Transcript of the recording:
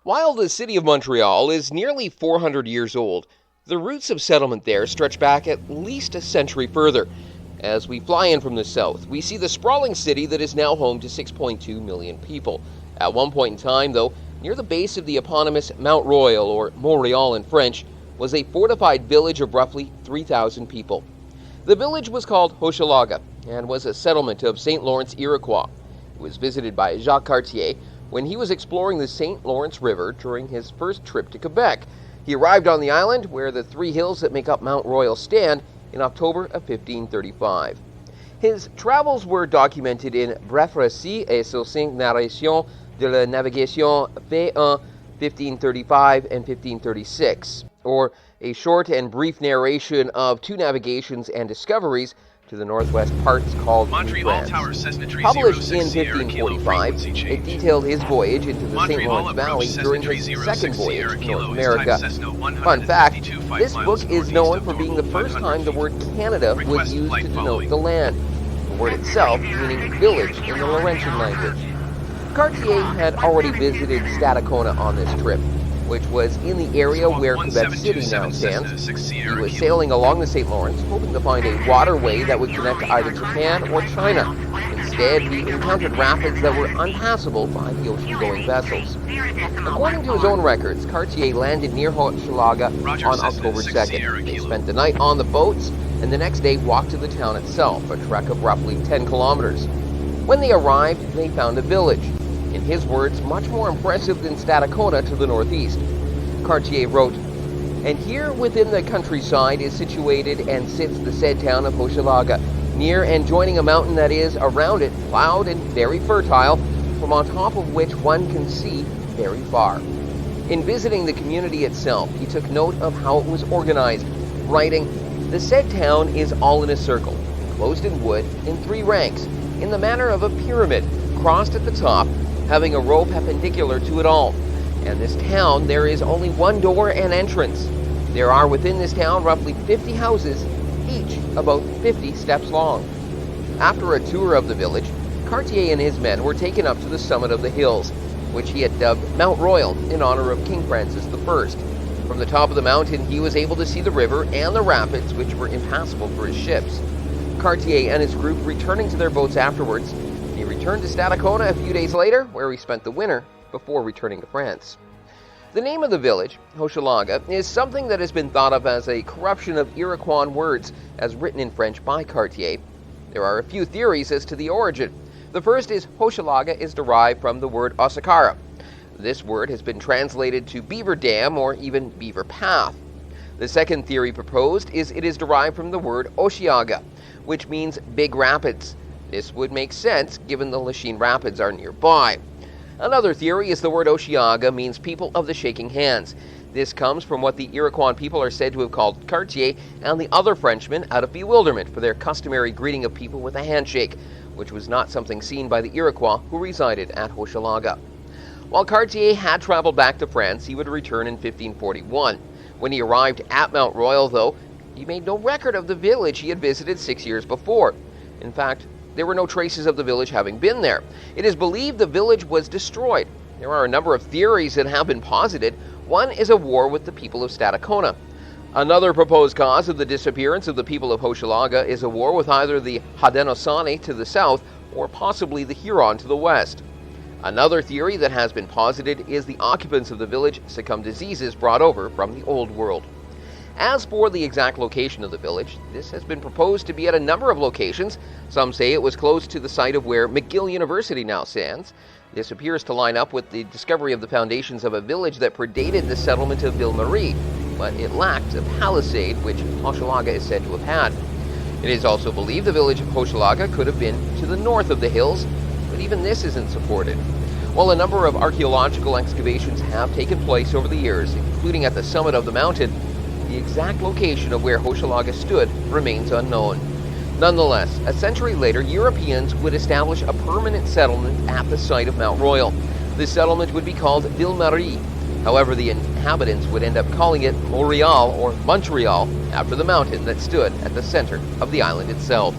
While the city of Montreal is nearly 400 years old, the roots of settlement there stretch back at least a century further. As we fly in from the south, we see the sprawling city that is now home to 6.2 million people. At one point in time, though, near the base of the eponymous Mont Real, or Mont Real in French, was a fortified village of roughly 3,000 people. The village was called Hochelaga and was a settlement of St. Lawrence Iroquois. It was visited by Jacques Cartier when he was exploring the St. Lawrence River during his first trip to Quebec. He arrived on the island where the three hills that make up Mont Real stand in October of 1535. His travels were documented in Bref, récit et succincte Narration de la navigation faite en 1535 and 1536, or a short and brief narration of Two Nauigations and Discoveries to the northwest parts called Newe Fraunce. Published in 1545, it detailed his voyage into the St. Lawrence Valley during his second voyage to North America. Fun fact, this book is known for being the first time the word Canada was used to denote the land, the word itself meaning village in the Laurentian language. Cartier had already visited Stadacona on this trip, which was in the area where Quebec City now stands. He was sailing along the St. Lawrence, hoping to find a waterway that would connect to either Japan or China. Instead, he encountered rapids that were unpassable by the ocean-going vessels. According to his own records, Cartier landed near Hochelaga on October 2nd. They spent the night on the boats, and the next day walked to the town itself, a trek of roughly 10 kilometers. When they arrived, they found a village. In his words, much more impressive than Stadacona to the northeast. Cartier wrote, "And here within the countryside is situated and sits the said town of Hochelaga, near and joining a mountain that is around it, plowed and very fertile, from on top of which one can see very far." In visiting the community itself, he took note of how it was organized, writing, "The said town is all in a circle, enclosed in wood, in 3 ranks, in the manner of a pyramid, crossed at the top, having a row perpendicular to it all. And this town, there is only one door and entrance. There are within this town roughly 50 houses, each about 50 steps long." After a tour of the village, Cartier and his men were taken up to the summit of the hills, which he had dubbed Mont Real in honor of King Francis I. From the top of the mountain, he was able to see the river and the rapids, which were impassable for his ships. Cartier and his group returning to their boats afterwards, he returned to Stadacona a few days later, where he spent the winter before returning to France. The name of the village, Hochelaga, is something that has been thought of as a corruption of Iroquois words as written in French by Cartier. There are a few theories as to the origin. The first is Hochelaga is derived from the word Osakara. This word has been translated to beaver dam or even beaver path. The second theory proposed is it is derived from the word Osheaga, which means big rapids. This would make sense given the Lachine Rapids are nearby. Another theory is the word Osheaga means people of the shaking hands. This comes from what the Iroquois people are said to have called Cartier and the other Frenchmen out of bewilderment for their customary greeting of people with a handshake, which was not something seen by the Iroquois who resided at Hochelaga. While Cartier had traveled back to France, he would return in 1541. When he arrived at Mont Real, though, he made no record of the village he had visited 6 years before. In fact, there were no traces of the village having been there. It is believed the village was destroyed. There are a number of theories that have been posited. One is a war with the people of Stadacona. Another proposed cause of the disappearance of the people of Hochelaga is a war with either the Haudenosaunee to the south or possibly the Huron to the west. Another theory that has been posited is the occupants of the village succumbed to diseases brought over from the Old World. As for the exact location of the village, this has been proposed to be at a number of locations. Some say it was close to the site of where McGill University now stands. This appears to line up with the discovery of the foundations of a village that predated the settlement of Ville-Marie, but it lacked a palisade, which Hochelaga is said to have had. It is also believed the village of Hochelaga could have been to the north of the hills, but even this isn't supported. While a number of archaeological excavations have taken place over the years, including at the summit of the mountain, the exact location of where Hochelaga stood remains unknown. Nonetheless, a century later, Europeans would establish a permanent settlement at the site of Mont Real. This settlement would be called Ville-Marie. However, the inhabitants would end up calling it Mont Real or Montreal after the mountain that stood at the center of the island itself.